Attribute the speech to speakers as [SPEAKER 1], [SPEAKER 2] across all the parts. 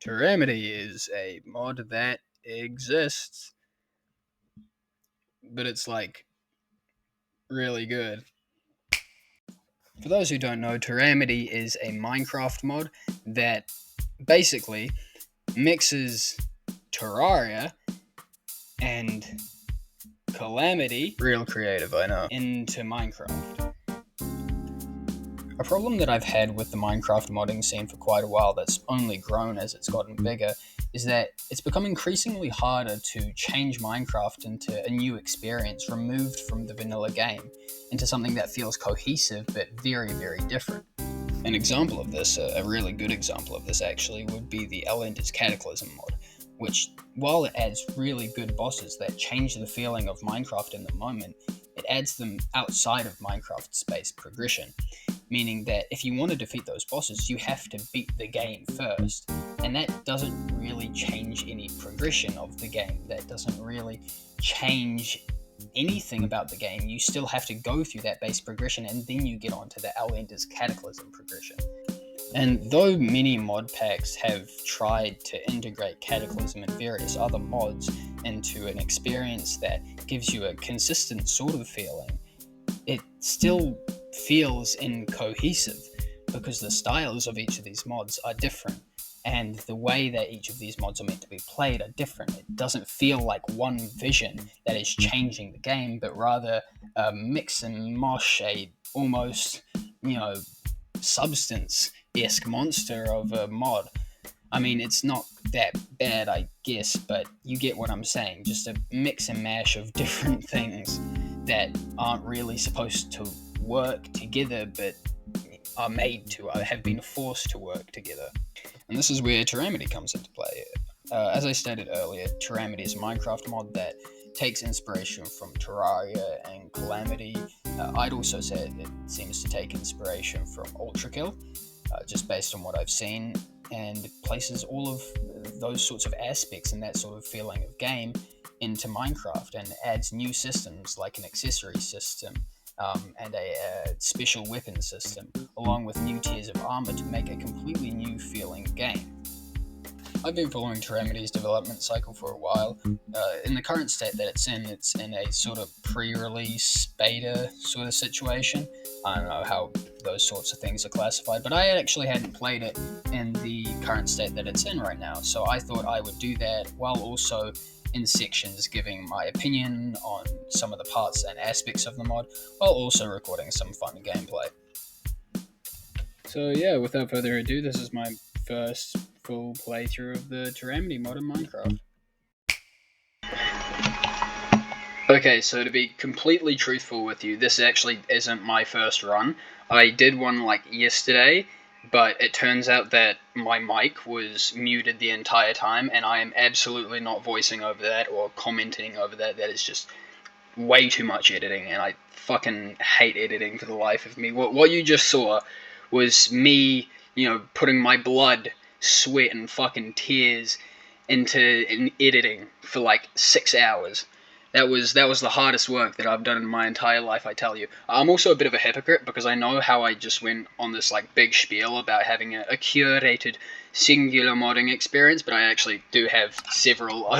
[SPEAKER 1] Terramity is a mod that exists, but it's like really good. For those who don't know, Terramity is a Minecraft mod that basically mixes Terraria and Calamity, real creative, I know, into Minecraft. A problem that I've had with the Minecraft modding scene for quite a while that's only grown as it's gotten bigger is that it's become increasingly harder to change Minecraft into a new experience removed from the vanilla game, into something that feels cohesive but very, very different. An example of this, a really good example of this actually, would be the Ender's Cataclysm mod, which, while it adds really good bosses that change the feeling of Minecraft in the moment, it adds them outside of Minecraft's base progression, meaning that if you want to defeat those bosses, you have to beat the game first, and that doesn't really change any progression of the game. That doesn't really change anything about the game. You still have to go through that base progression, and then you get onto the Ender's Cataclysm progression. And though many mod packs have tried to integrate Cataclysm and various other mods into an experience that gives you a consistent sort of feeling, it still feels incohesive because the styles of each of these mods are different, and the way that each of these mods are meant to be played are different. It doesn't feel like one vision that is changing the game, but rather a mix and mosh, a almost, substance-esque monster of a mod. I mean, it's not that bad, I guess, but you get what I'm saying. Just a mix and mash of different things that aren't really supposed to work together, but are made to, or have been forced to work together. And this is where Terramity comes into play. As I stated earlier, Terramity is a Minecraft mod that takes inspiration from Terraria and Calamity. I'd also say it seems to take inspiration from Ultrakill, just based on what I've seen, and places all of those sorts of aspects and that sort of feeling of game into Minecraft, and adds new systems like an accessory system and a special weapon system, along with new tiers of armor to make a completely new feeling game. I've been following Terramity's development cycle for a while. In the current state that it's in a sort of pre-release beta sort of situation. I don't know how those sorts of things are classified, but I actually hadn't played it in the current state that it's in right now, so I thought I would do that while also in sections giving my opinion on some of the parts and aspects of the mod, while also recording some fun gameplay. So yeah, without further ado, this is my first full playthrough of the Terramity mod in Minecraft. Okay, so to be completely truthful with you, this actually isn't my first run. I did one like yesterday, but it turns out that my mic was muted the entire time, and I am absolutely not voicing over that or commenting over that. That is just way too much editing, and I fucking hate editing for the life of me. What you just saw was me, putting my blood, sweat, and fucking tears into editing for like 6 hours. That was the hardest work that I've done in my entire life, I tell you. I'm also a bit of a hypocrite because I know how I just went on this like big spiel about having a curated singular modding experience, but I actually do have several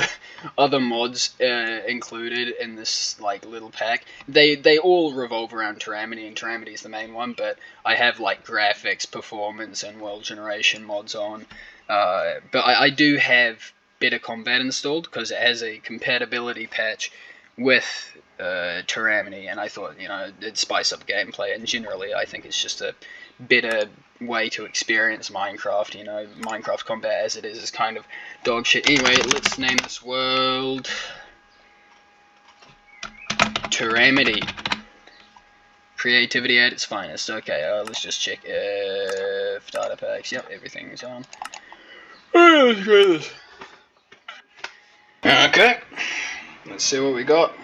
[SPEAKER 1] other mods included in this like little pack. They all revolve around Terramity, and Terramity is the main one, but I have like graphics, performance, and world generation mods on. But I do have Better Combat installed because it has a compatibility patch with Terramity, and I thought, it'd spice up gameplay, and generally I think it's just a better way to experience Minecraft. Minecraft combat as it is kind of dog shit. Anyway, let's name this world Terramity. Creativity at its finest. Okay, let's just check if data packs. Yep, everything's on. Let's try this. Okay, let's see what we got.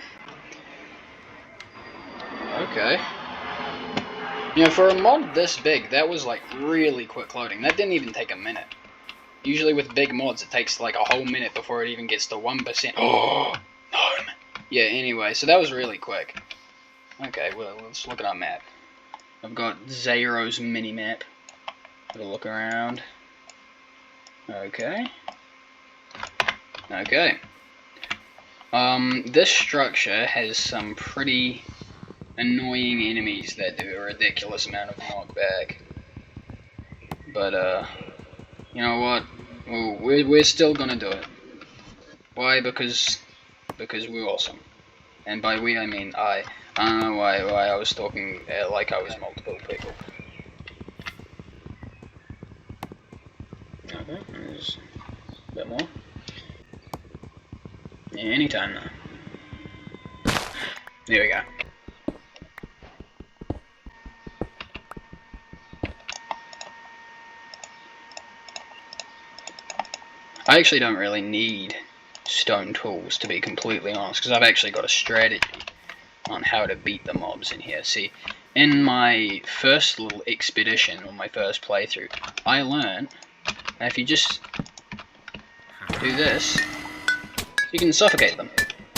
[SPEAKER 1] Okay. For a mod this big, that was like really quick loading. That didn't even take a minute. Usually with big mods, it takes like a whole minute before it even gets to 1%. Oh, no. Yeah, anyway, so that was really quick. Okay, well, let's look at our map. I've got Zero's mini-map. Have a look around. Okay. Okay. This structure has some pretty annoying enemies that do a ridiculous amount of knockback. But, you know what? We're still gonna do it. Why? Because we're awesome. And by we, I mean I. I don't know why I was talking like I was multiple people. Okay, there's a bit more. Yeah, anytime now. There we go. I actually don't really need stone tools, to be completely honest, because I've actually got a strategy on how to beat the mobs in here. See, in my first little expedition, or my first playthrough, I learned that if you just do this, you can suffocate them.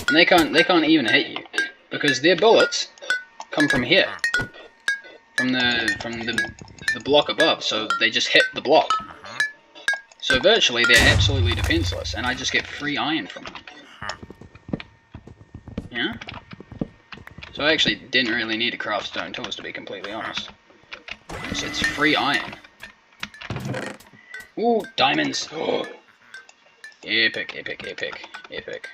[SPEAKER 1] And they can't even hit you, because their bullets come from here, from the block above, so they just hit the block. So virtually they're absolutely defenseless, and I just get free iron from them. Yeah? So I actually didn't really need to craft stone tools, to be completely honest. So it's free iron. Ooh, diamonds! Oh. Epic, epic, epic, epic.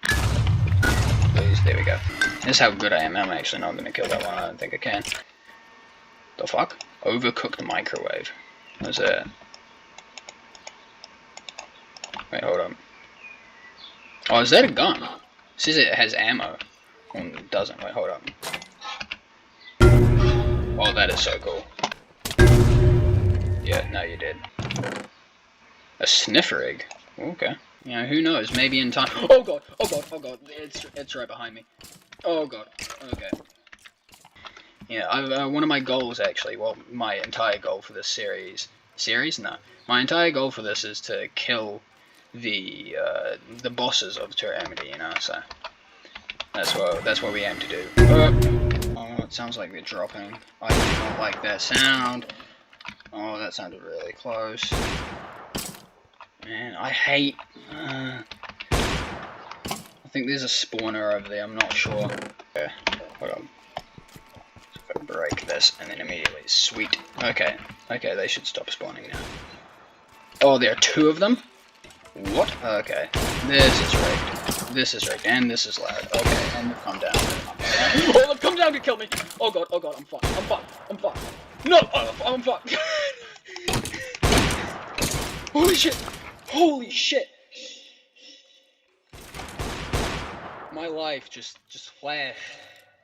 [SPEAKER 1] Please, there we go. This is how good I am. I'm actually not going to kill that one. I don't think I can. The fuck? Overcooked microwave. What's that? Wait, hold on. Oh, is that a gun? It says it has ammo. Oh, it doesn't. Wait, hold up. Oh, that is so cool. Yeah, no, you did. A sniffer egg. Okay. You know, who knows? Maybe in time. Oh god! Oh god! Oh god! It's right behind me. Oh god. Okay. Yeah, one of my goals actually. Well, my entire goal for this series. No. My entire goal for this is to kill the bosses of Terramity. You know, so that's what we aim to do. Oh, it sounds like they're dropping. I do not like that sound. Oh, that sounded really close. Man, I hate... I think there's a spawner over there, I'm not sure. Okay, hold on. So if I break this and then immediately... Sweet. Okay, they should stop spawning now. Oh, there are two of them? What? Okay. This is rigged. This is rigged, and this is loud. Okay, and they've come down. Oh, they've come down to kill me! Oh god, I'm fucked. No! I'm fucked. Holy shit! Holy shit! My life just flashed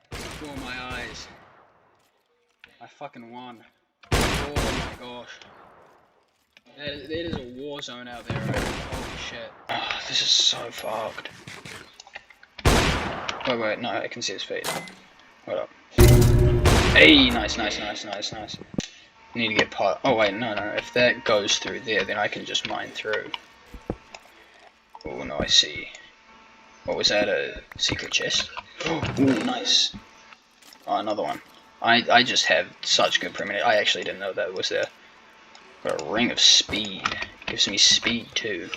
[SPEAKER 1] before my eyes. I fucking won. Oh my gosh. That is a war zone out there right now. Holy shit. Oh, this is so fucked. Wait, no, I can see his feet. Hold up. Hey, nice. Need to get part. Oh wait, no. If that goes through there, then I can just mine through. Oh no, I see. What was that? A secret chest? Oh, nice. Oh, another one. I just have such good primitive. I actually didn't know that was there. Got a ring of speed. Gives me speed too.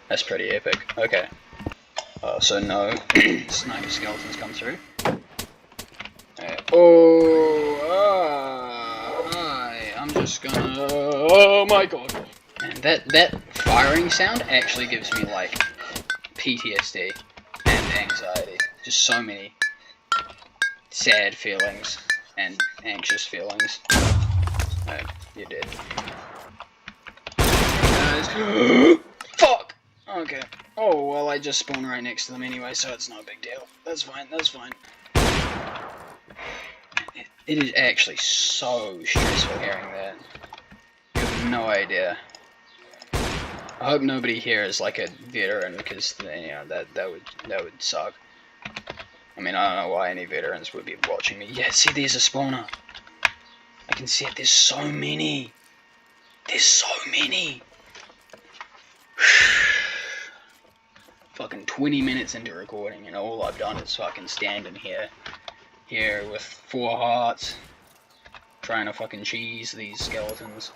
[SPEAKER 1] That's pretty epic. Okay. So no sniper skeletons come through. Hi. I'm just gonna. Oh my god. And that firing sound actually gives me like PTSD and anxiety. Just so many sad feelings and anxious feelings. Oh, you're dead. Hey guys. Fuck! Okay. Oh, well, I just spawned right next to them anyway, so it's no big deal. That's fine. It is actually so stressful hearing that. You have no idea. I hope nobody here is like a veteran, because you know that would suck. I mean, I don't know why any veterans would be watching me. Yeah, see, there's a spawner. I can see it. There's so many. Fucking 20 minutes into recording, and all I've done is fucking stand in here with 4 hearts, trying to fucking cheese these skeletons.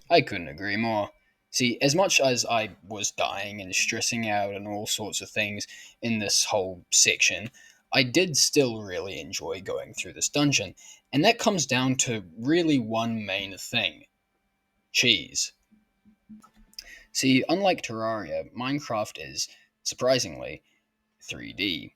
[SPEAKER 1] I couldn't agree more. See, as much as I was dying and stressing out and all sorts of things in this whole section, I did still really enjoy going through this dungeon. And that comes down to really one main thing: cheese. See, unlike Terraria, Minecraft is, surprisingly, 3D,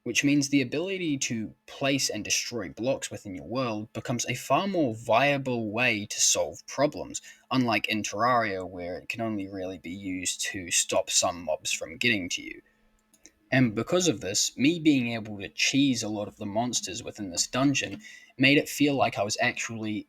[SPEAKER 1] which means the ability to place and destroy blocks within your world becomes a far more viable way to solve problems, unlike in Terraria, where it can only really be used to stop some mobs from getting to you. And because of this, me being able to cheese a lot of the monsters within this dungeon made it feel like I was actually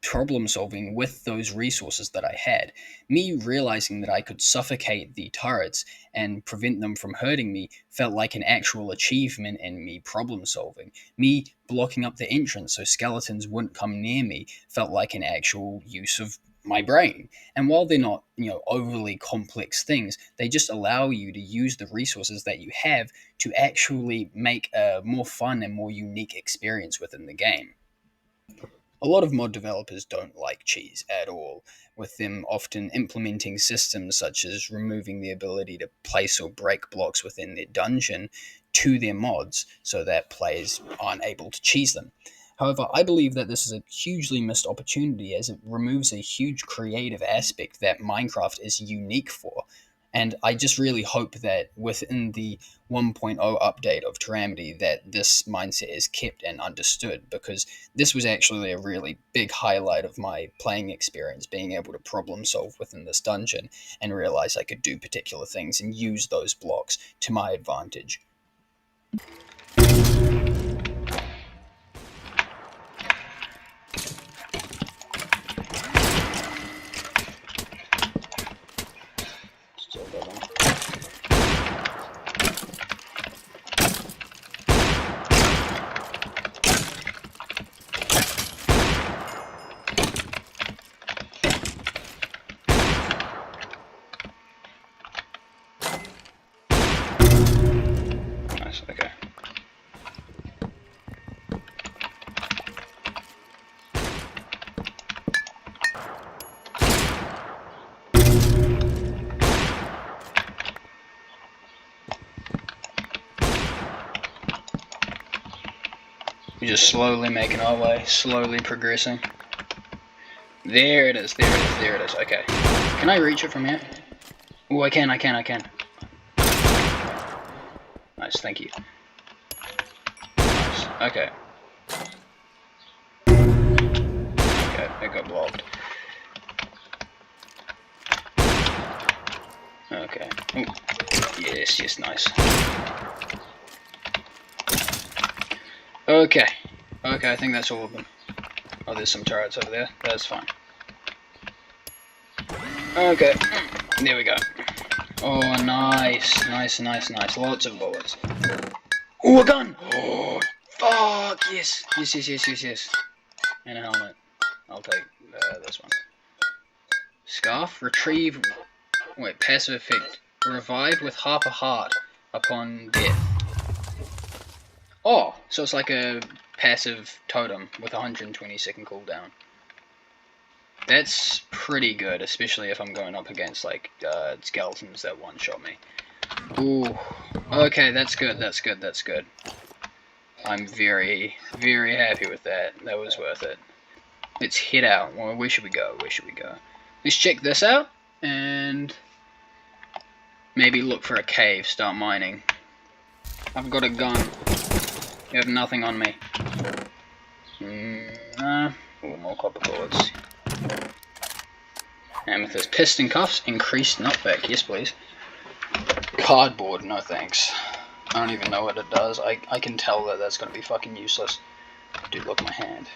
[SPEAKER 1] problem solving with those resources that I had. Me realizing that I could suffocate the turrets and prevent them from hurting me felt like an actual achievement in me problem solving. Me blocking up the entrance so skeletons wouldn't come near me felt like an actual use of my brain. And while they're not, overly complex things, they just allow you to use the resources that you have to actually make a more fun and more unique experience within the game. A lot of mod developers don't like cheese at all, with them often implementing systems such as removing the ability to place or break blocks within their dungeon to their mods so that players aren't able to cheese them. However, I believe that this is a hugely missed opportunity as it removes a huge creative aspect that Minecraft is unique for. And I just really hope that within the 1.0 update of Terramity that this mindset is kept and understood, because this was actually a really big highlight of my playing experience, being able to problem solve within this dungeon and realize I could do particular things and use those blocks to my advantage. Still going. Nice, okay. We're just slowly making our way, slowly progressing. There it is, there it is, there it is. Okay. Can I reach it from here? Oh, I can. Nice, thank you. Nice, okay. Okay, it got blocked. Okay. Ooh. Yes, nice. Okay, I think that's all of them. Oh, there's some turrets over there. That's fine. Okay, there we go. Oh, nice. Lots of bullets. Oh, a gun! Oh, fuck, yes. And a helmet. I'll take this one. Scarf, retrieve. Wait, passive effect. Revive with half a heart upon death. Oh, so it's like a passive totem with 120-second cooldown. That's pretty good, especially if I'm going up against like skeletons that one-shot me. Ooh, okay, that's good. I'm very, very happy with that. That was worth it. Let's head out. Well, where should we go? Let's check this out and maybe look for a cave, start mining. I've got a gun. You have nothing on me. More copper bullets. Amethyst. Piston cuffs. Increased knockback. Yes, please. Cardboard. No thanks. I don't even know what it does. I can tell that that's going to be fucking useless. Dude, look at my hand.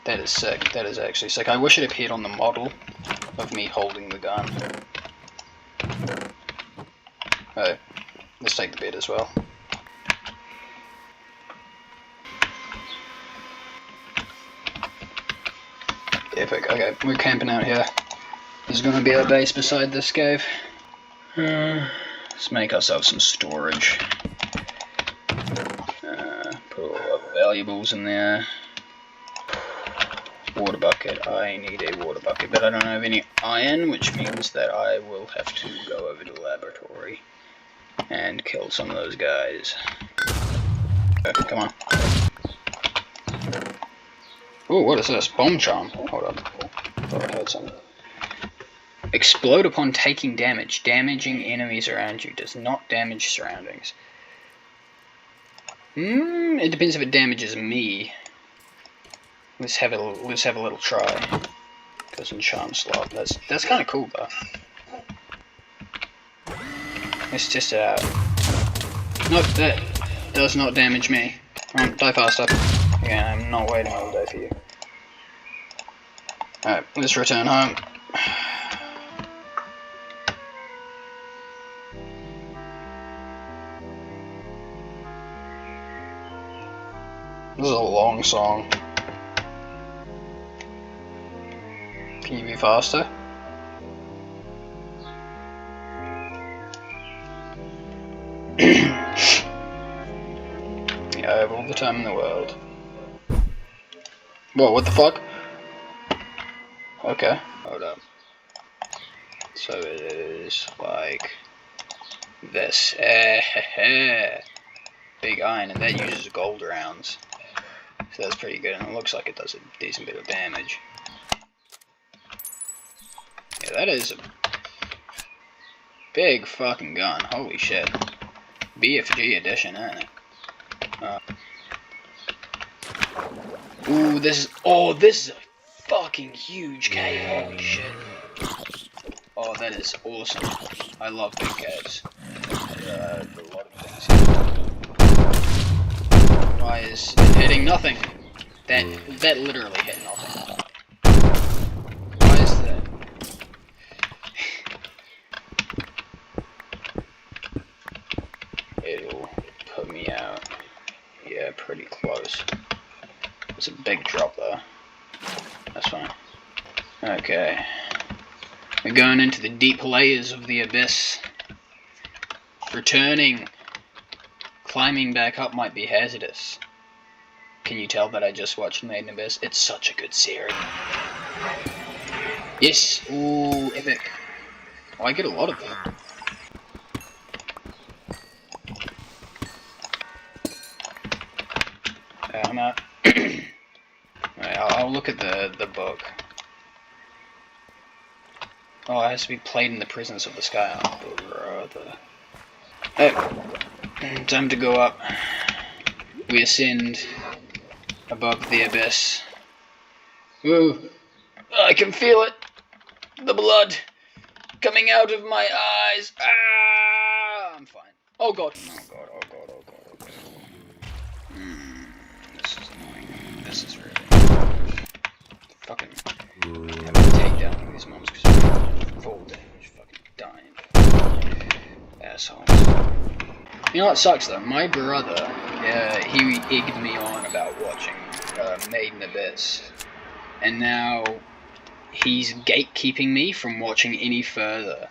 [SPEAKER 1] That is sick. That is actually sick. I wish it appeared on the model of me holding the gun. Oh, let's take the bed as well. Epic. Okay, we're camping out here. There's gonna be a base beside this cave. Let's make ourselves some storage. Put all our valuables in there. Water bucket. I need a water bucket, but I don't have any iron, which means that I will have to go over to the laboratory and kill some of those guys. Come on. Ooh, what is this? Bomb charm. Hold up. Thought I heard something. Explode upon taking damage. Damaging enemies around you does not damage surroundings. It depends if it damages me. Let's have a little try. Goes in charm slot. That's kind of cool though. Let's test it out. Nope, that does not damage me. Come on, die faster. Yeah, I'm not waiting all day for you. Alright, let's return home. This is a long song. Can you be faster? Yeah, I have all the time in the world. Whoa, what the fuck? Okay, hold up. So it is like this. Big iron, and that uses gold rounds. So that's pretty good, and it looks like it does a decent bit of damage. Yeah, that is a big fucking gun. Holy shit. BFG edition, ain't it? Ooh, this is a fucking huge cave. Holy shit. Oh, that is awesome. I love big caves. A lot of things here. Why is it hitting nothing? That literally hit nothing. Why is that? It'll put me out. Yeah, pretty close. It's a big drop though. That's fine. Okay. We're going into the deep layers of the abyss. Returning. Climbing back up might be hazardous. Can you tell that I just watched Made in Abyss? It's such a good series. Yes! Ooh, epic. Oh, I get a lot of them. I'm out. Right, I'll look at the book. Oh, it has to be played in the presence of the sky. Oh, brother. Oh, time to go up. We ascend above the abyss. Ooh, I can feel it. The blood coming out of my eyes. Ah, I'm fine. Oh god. Oh god. Oh god. Oh god. Oh god. This is annoying. This is really fucking having to take down these mobs because I'm full damage. Fucking dying. Assholes. You know what sucks though? My brother, he egged me on about watching Made in Abyss, and now he's gatekeeping me from watching any further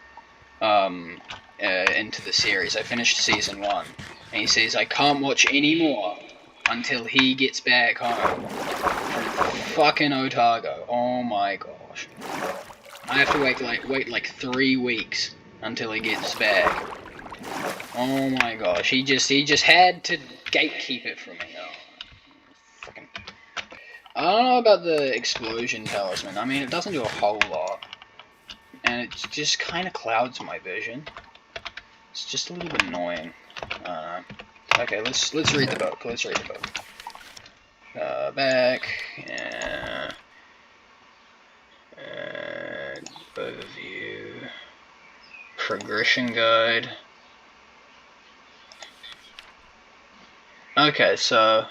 [SPEAKER 1] into the series. I finished season 1, and he says I can't watch any more until he gets back home from fucking Otago. Oh my gosh. I have to wait like 3 weeks until he gets back. Oh my gosh, he just had to gatekeep it from me. Oh, fucking. I don't know about the explosion talisman. I mean, it doesn't do a whole lot, and it just kind of clouds my vision. It's just a little bit annoying. Okay, let's read the book. Let's read the book. Back. Yeah. Overview. Progression guide. Okay, so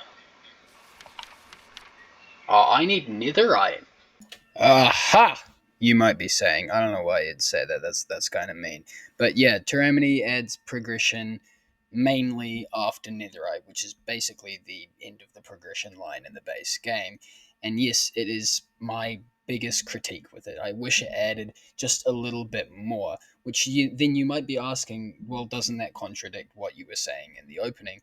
[SPEAKER 1] I need netherite. Aha! You might be saying, I don't know why you'd say that. That's kind of mean, but yeah, Terramity adds progression mainly after netherite, which is basically the end of the progression line in the base game. And yes, it is my biggest critique with it. I wish it added just a little bit more. Then you might be asking, well, doesn't that contradict what you were saying in the opening?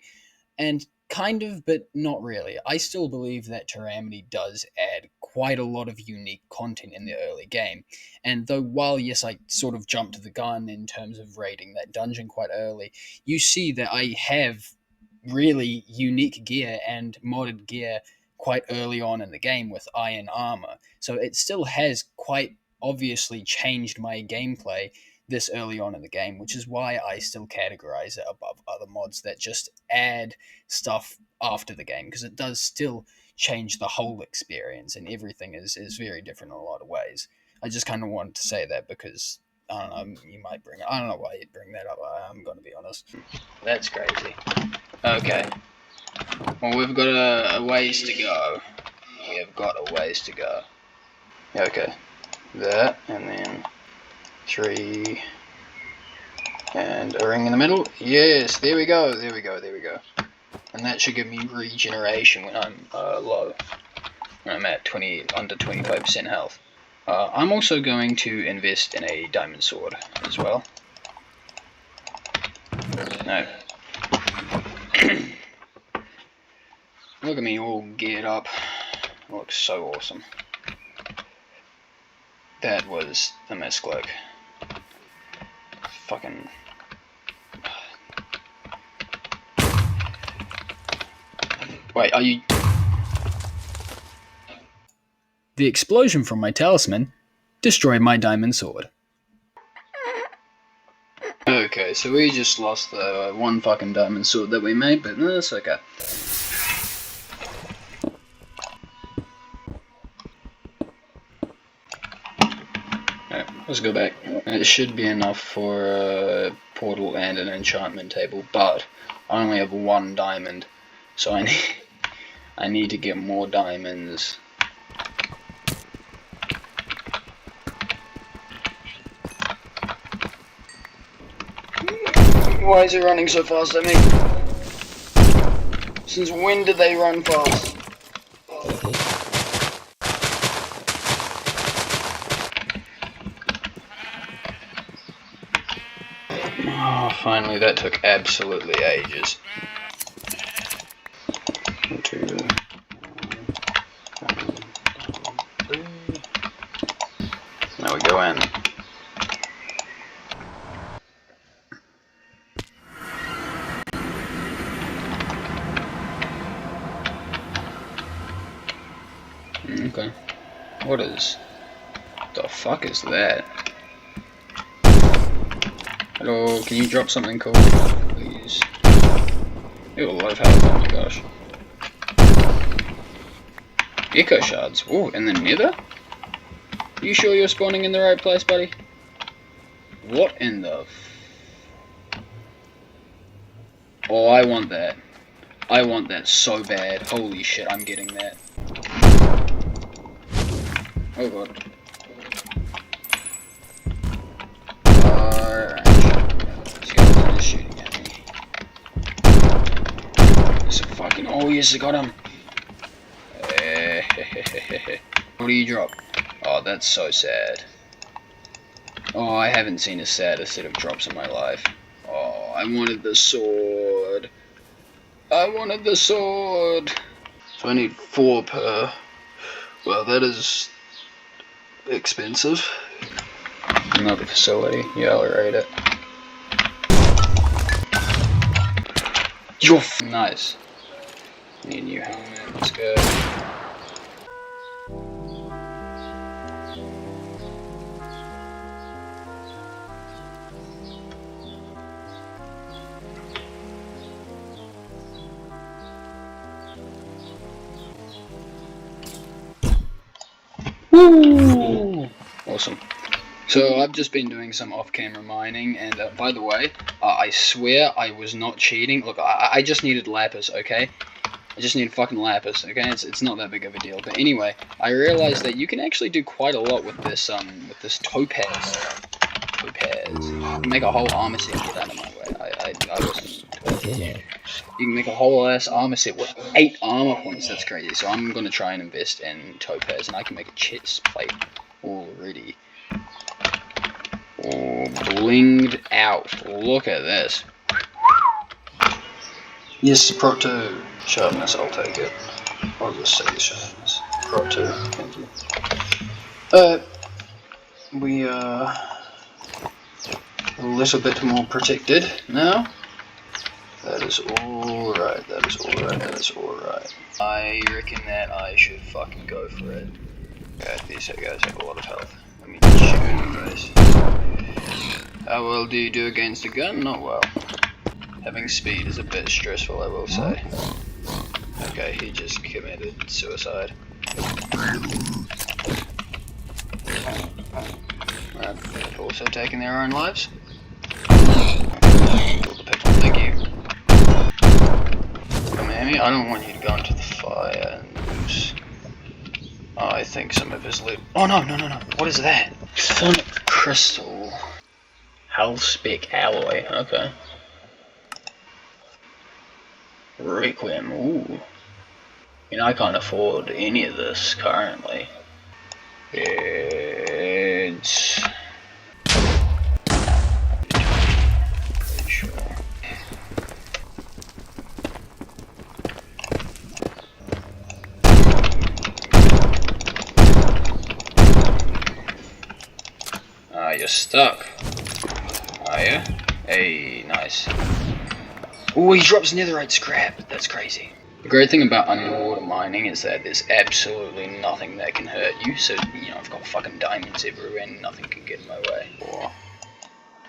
[SPEAKER 1] And kind of, but not really. I still believe that Terramity does add quite a lot of unique content in the early game. And though, while yes, I sort of jumped the gun in terms of raiding that dungeon quite early, you see that I have really unique gear and modded gear quite early on in the game with iron armor. So it still has quite obviously changed my gameplay this early on in the game, which is why I still categorize it above other mods that just add stuff after the game, because it does still change the whole experience and everything is very different in a lot of ways. I just kind of wanted to say that because I don't know, you might bring it. I don't know why you'd bring that up. I'm going to be honest. That's crazy. Okay. Well, we've got a ways to go. We have got a ways to go. Okay. That, and then 3, and a ring in the middle. Yes, there we go, there we go, there we go. And that should give me regeneration when I'm low. When I'm at under 25% health. I'm also going to invest in a diamond sword as well. No. Look at me all geared up. Looks so awesome. That was a misclick. Fucking... Wait, are you... The explosion from my talisman destroyed my diamond sword. Okay, so we just lost the one fucking diamond sword that we made, but that's okay. Alright, let's go back. It should be enough for a portal and an enchantment table, but I only have 1 diamond, so I need to get more diamonds. Why is it running so fast at me? Since when did they run fast? Oh, finally, that took absolutely ages. 1, 2, 3. Now we go in. Okay. What the fuck is that? Hello, can you drop something cool, please? You have a lot of health, oh my gosh. Echo shards. Oh, in the nether? You sure you're spawning in the right place, buddy? What in the... Oh, I want that. I want that so bad. Holy shit, I'm getting that. Oh god. Skeleton is shooting at me. It's a fucking... Oh yes, I got him. What do you drop? Oh, that's so sad. Oh, I haven't seen a sadder set of drops in my life. Oh, I wanted the sword. I wanted the sword. So I need 4 per. Well, that is expensive. Another facility. Yeah, I'll rate it. You're nice. Need a new helmet. Let's go. Woo! Awesome. So I've just been doing some off-camera mining, and by the way, I swear I was not cheating. Look, I just needed lapis, okay? I just need fucking lapis, okay? It's not that big of a deal. But anyway, I realized that you can actually do quite a lot with this topaz. Topaz. You can make a whole armor set. Get out of my way. I wasn't. You can make a whole ass armor set with 8 armor points. That's crazy. So I'm gonna try and invest in topaz, and I can make a chest plate already. Oh, blinged out. Look at this. Yes, Pro 2. Sharpness, I'll take it. I'll just say sharpness. Pro 2, thank you. We are a little bit more protected now. That is alright, that is alright, that is alright. I reckon that I should fucking go for it. Okay, these guys have a lot of health. Let me just shoot in the face. How well do you do against a gun? Not well. Having speed is a bit stressful, I will say. Okay, he just committed suicide. They've also taken their own lives. Thank you. Mammy, I don't want you to go into the fire and lose. Oh, I think some of his loot. Oh no, no, no, no. What is that? Sonic crystal. Hull spec alloy. Okay. Requiem. Ooh. You know, I can't afford any of this currently. It's... pretty sure. Ah, you're stuck. Are you? Hey, nice. Ooh, he drops netherite scrap. That's crazy. The great thing about underwater mining is that there's absolutely nothing that can hurt you, so, you know, I've got fucking diamonds everywhere and nothing can get in my way. 4,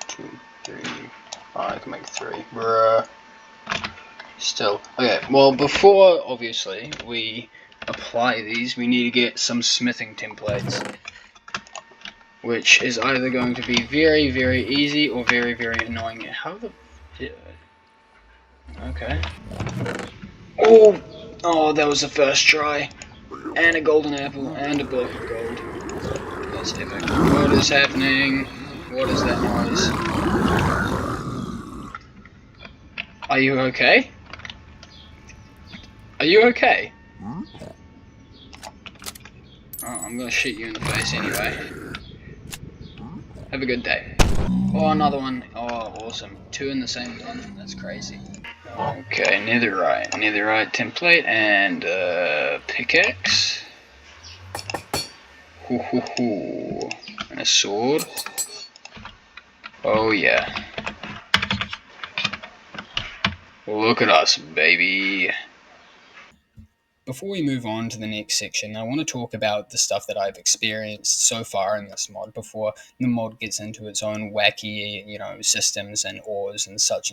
[SPEAKER 1] 2, 3, I can make 3. Bruh. Still. Okay, well, before, obviously, we apply these, we need to get some smithing templates, which is either going to be very, very easy or very, very annoying. How the... okay. Oh! Oh, that was the first try. And a golden apple, and a block of gold. That's epic. What is happening? What is that noise? Are you okay? Are you okay? Oh, I'm gonna shoot you in the face anyway. Have a good day. Oh, another one. Oh, awesome. 2 in the same dungeon. That's crazy. Okay, netherite. Netherite template and pickaxe. Hoo hoo hoo. And a sword. Oh yeah. Look at us, baby. Before we move on to the next section, I want to talk about the stuff that I've experienced so far in this mod before the mod gets into its own wacky, you know, systems and ores and such.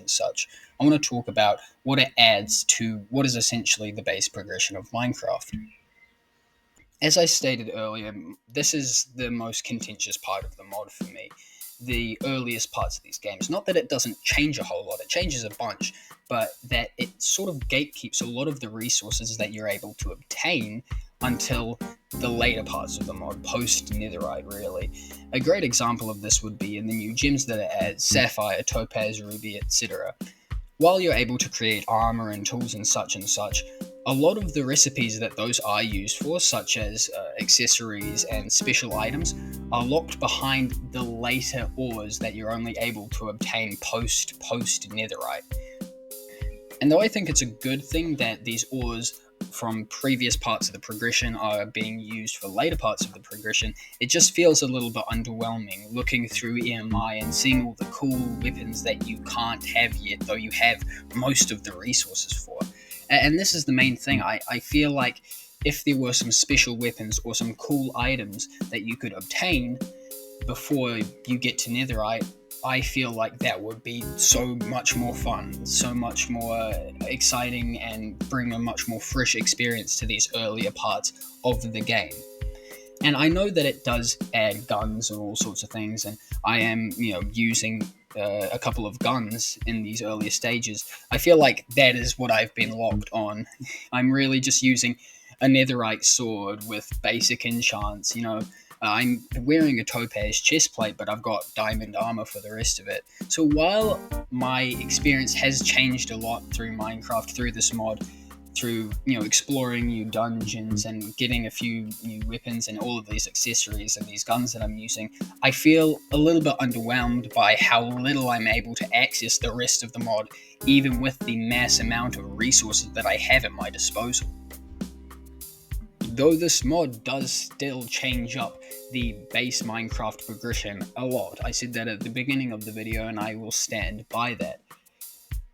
[SPEAKER 1] I want to talk about what it adds to what is essentially the base progression of Minecraft. As I stated earlier, this is the most contentious part of the mod for me. The earliest parts of these games. Not that it doesn't change a whole lot, it changes a bunch, but that it sort of gatekeeps a lot of the resources that you're able to obtain until the later parts of the mod, post-netherite really. A great example of this would be in the new gems that it adds, sapphire, topaz, ruby, etc. While you're able to create armor and tools and such, a lot of the recipes that those are used for, such as accessories and special items, are locked behind the later ores that you're only able to obtain post-netherite. And though I think it's a good thing that these ores from previous parts of the progression are being used for later parts of the progression, it just feels a little bit underwhelming looking through EMI and seeing all the cool weapons that you can't have yet, though you have most of the resources for. And this is the main thing. I feel like if there were some special weapons or some cool items that you could obtain before you get to netherite, I feel like that would be so much more fun, so much more exciting, and bring a much more fresh experience to these earlier parts of the game. And I know that it does add guns and all sorts of things, and I am, using a couple of guns in these earlier stages. I feel like that is what I've been locked on. I'm really just using a netherite sword with basic enchants, I'm wearing a topaz chestplate, but I've got diamond armor for the rest of it. So while my experience has changed a lot through Minecraft, through this mod, through, exploring new dungeons and getting a few new weapons and all of these accessories and these guns that I'm using, I feel a little bit underwhelmed by how little I'm able to access the rest of the mod, even with the mass amount of resources that I have at my disposal. Though this mod does still change up the base Minecraft progression a lot. I said that at the beginning of the video and I will stand by that.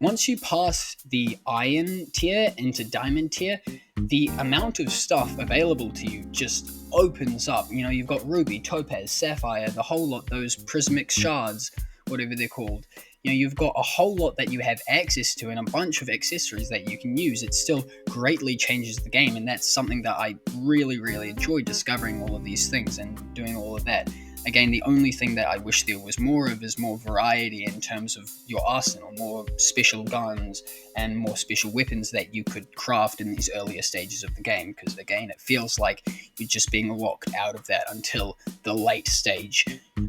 [SPEAKER 1] Once you pass the iron tier into diamond tier, the amount of stuff available to you just opens up. You've got ruby, topaz, sapphire, the whole lot, those prismatic shards, whatever they're called. You've got a whole lot that you have access to and a bunch of accessories that you can use. It still greatly changes the game, and that's something that I really, really enjoy, discovering all of these things and doing all of that. Again, the only thing that I wish there was more of is more variety in terms of your arsenal, more special guns and more special weapons that you could craft in these earlier stages of the game, because again, it feels like you're just being locked out of that until the late stage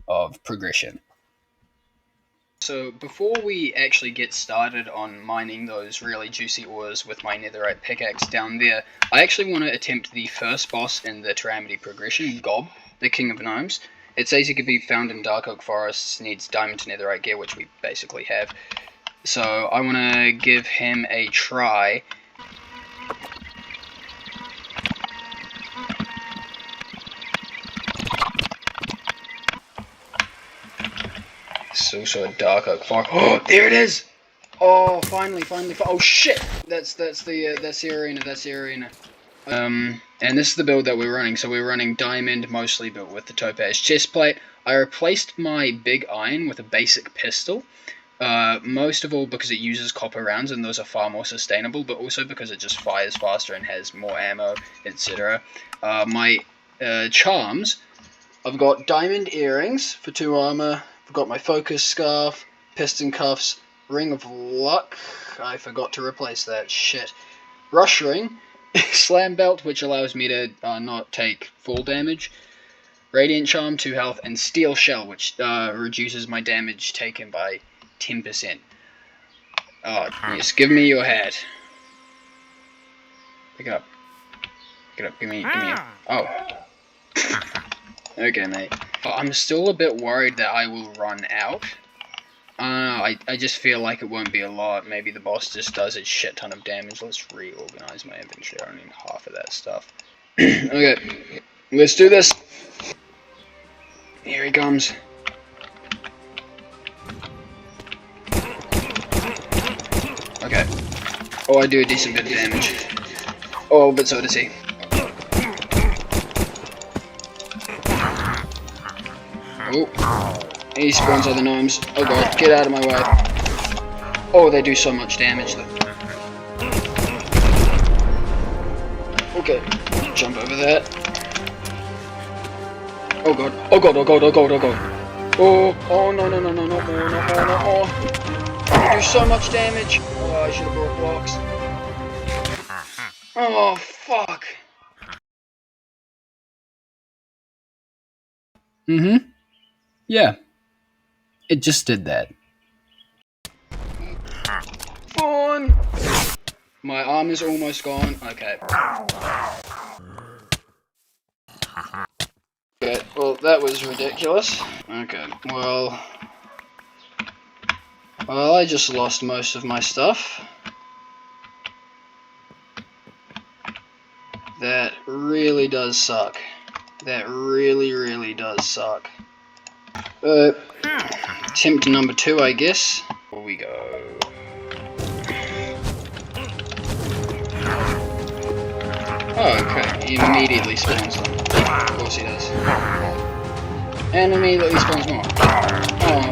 [SPEAKER 1] of progression. So before we actually get started on mining those really juicy ores with my netherite pickaxe down there, I actually want to attempt the first boss in the Terramity progression, Gob, the King of Gnomes. It says he can be found in dark oak forests, needs diamond to netherite gear, which we basically have. So I want to give him a try. It's also a dark oak forest. Oh, there it is! Oh, finally. Oh shit! That's the arena. And this is the build that we're running. So we're running diamond mostly, but with the topaz chestplate. I replaced my big iron with a basic pistol. Most of all because it uses copper rounds and those are far more sustainable, but also because it just fires faster and has more ammo, etc. My charms, I've got diamond earrings for 2 armor. I've got my focus scarf, piston cuffs, ring of luck. I forgot to replace that. Shit. Rush ring. Slam belt, which allows me to not take full damage, radiant charm, 2 health, and steel shell, which reduces my damage taken by 10%. Oh, yes, give me your hat. Pick it up. Give me a... Oh. Okay, mate. I'm still a bit worried that I will run out. I just feel like it won't be a lot. Maybe the boss just does a shit ton of damage. Let's reorganize my inventory. I don't need half of that stuff. Okay, let's do this. Here he comes. Okay. Oh, I do a decent bit of damage. Oh, but so does he. Oh. He spawns other gnomes. Oh god, get out of my way. Oh, they do so much damage though. Okay, jump over that. Oh god, oh god. Oh, no, not more. They do so much damage. Oh, I should have brought blocks. Oh, fuck. Yeah. It just did that. Fawn! My arm is almost gone. Okay. Okay, well, that was ridiculous. Okay, well, I just lost most of my stuff. That really does suck. That really does suck. Attempt number 2, I guess. Here we go. Oh, okay. He immediately spawns them. Of course he does. And immediately spawns more. Oh.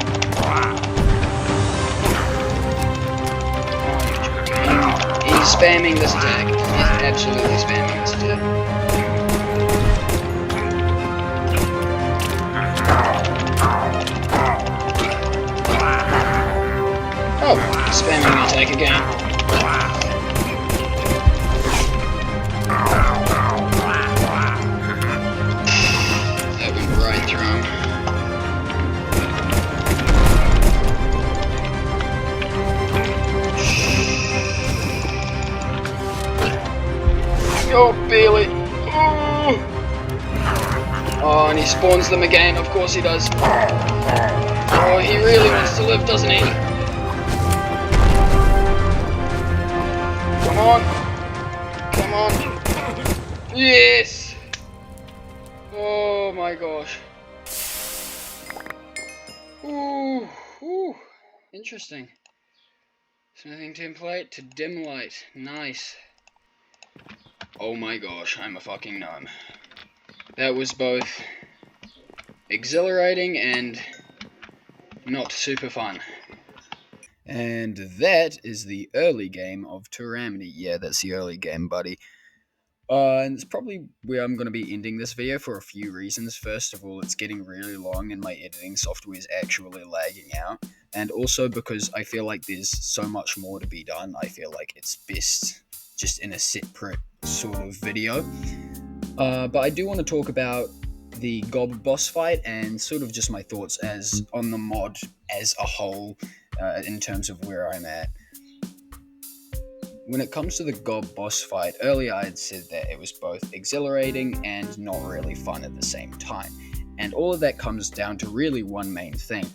[SPEAKER 1] He's spamming this attack. He's absolutely spamming this attack. Oh, spamming the attack again. That went right through him. Oh, barely. Oh, and he spawns them again. Of course he does. Oh, he really wants to live, doesn't he? Come on. Come on. Yes! Oh my gosh. Ooh. Ooh. Interesting. Smithing template to dim light. Nice. Oh my gosh, I'm a fucking gnome. That was both exhilarating and not super fun. And that is the early game of Terramity. Yeah, that's the early game, buddy. And it's probably where I'm going to be ending this video for a few reasons. First of all, it's getting really long and my editing software is actually lagging out. And also because I feel like there's so much more to be done, I feel like it's best just in a separate sort of video. But I do want to talk about the Gob boss fight and sort of just my thoughts as on the mod as a whole in terms of where I'm at. When it comes to the Gob boss fight, earlier I had said that it was both exhilarating and not really fun at the same time. And all of that comes down to really one main thing.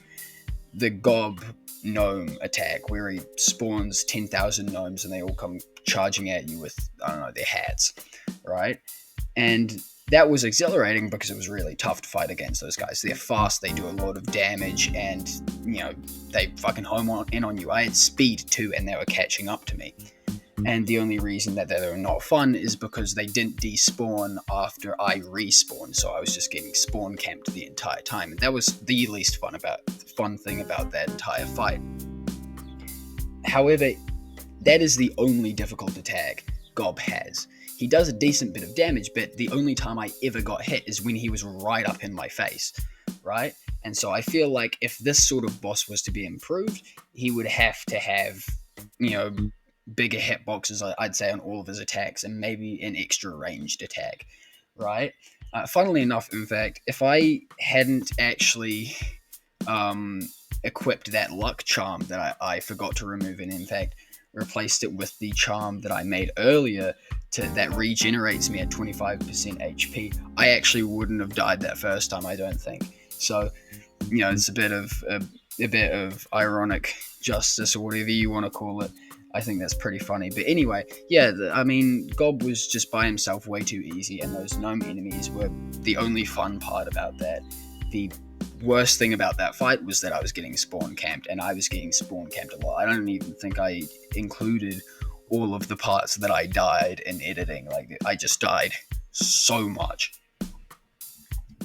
[SPEAKER 1] The Gob gnome attack, where he spawns 10,000 gnomes and they all come charging at you with, I don't know, their hats, right? And that was exhilarating because it was really tough to fight against those guys. They're fast, they do a lot of damage, and, you know, they fucking home in on you. I had speed too, and they were catching up to me. And the only reason that they were not fun is because they didn't despawn after I respawned, so I was just getting spawn camped the entire time. And that was the least fun thing about that entire fight. However, that is the only difficult attack Gob has. He does a decent bit of damage, but the only time I ever got hit is when he was right up in my face, right? And so I feel like if this sort of boss was to be improved, he would have to have, you know, bigger hitboxes, I'd say, on all of his attacks, and maybe an extra ranged attack, right? Funnily enough, in fact, if I hadn't actually equipped that luck charm that I forgot to remove, and in fact replaced it with the charm that I made earlier that regenerates me at 25% HP, I actually wouldn't have died that first time, I don't think. So, you know, it's a bit of ironic justice, or whatever you want to call it. I think that's pretty funny. But anyway, yeah, I mean, Gob was just by himself way too easy, and those gnome enemies were the only fun part about that. The worst thing about that fight was that I was getting spawn camped, and I was getting spawn camped a lot. I don't even think I included all of the parts that I died in editing. Like, I just died so much.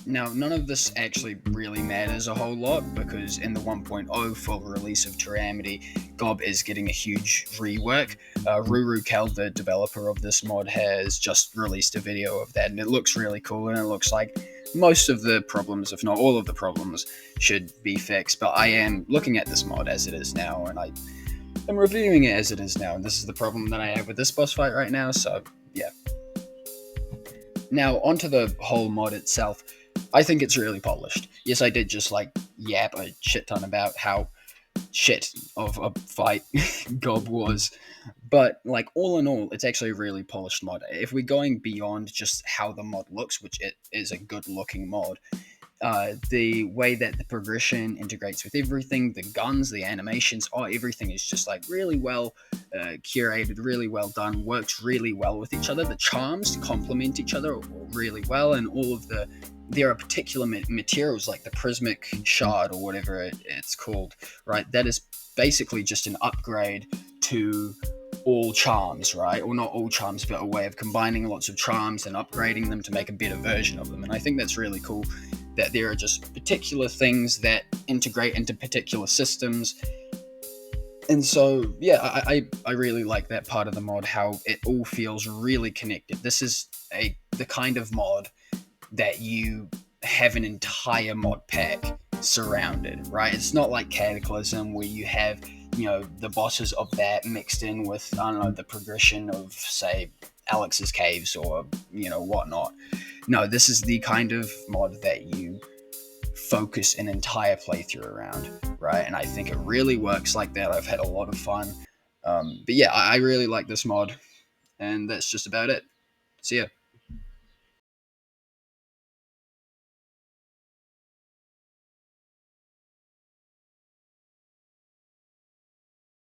[SPEAKER 1] Now, none of this actually really matters a whole lot, because in the 1.0 full release of Terramity, Gob is getting a huge rework. Rurukel, the developer of this mod, has just released a video of that, and it looks really cool, and it looks like most of the problems, if not all of the problems, should be fixed. But I am looking at this mod as it is now, and I am reviewing it as it is now, and this is the problem that I have with this boss fight right now, so yeah. Now, onto the whole mod itself. I think it's really polished. Yes, I did just yap a shit ton about how shit of a fight Gob was, but all in all, it's actually a really polished mod. If we're going beyond just how the mod looks, which it is a good looking mod, the way that the progression integrates with everything, the guns, the animations, everything is just really well curated, really well done, works really well with each other. The charms complement each other really well, and there are particular materials like the prismic shard, or whatever it's called, right? That is basically just an upgrade to all charms, right? Or not all charms, but a way of combining lots of charms and upgrading them to make a better version of them. And I think that's really cool, that there are just particular things that integrate into particular systems. And so, yeah, I really like that part of the mod, how it all feels really connected. This is the kind of mod that you have an entire mod pack surrounded, right? It's not like Cataclysm, where you have, the bosses of that mixed in with, I don't know, the progression of, say, Alex's Caves or, whatnot. No, this is the kind of mod that you focus an entire playthrough around, right? And I think it really works like that. I've had a lot of fun. But yeah, I really like this mod, and that's just about it. See ya.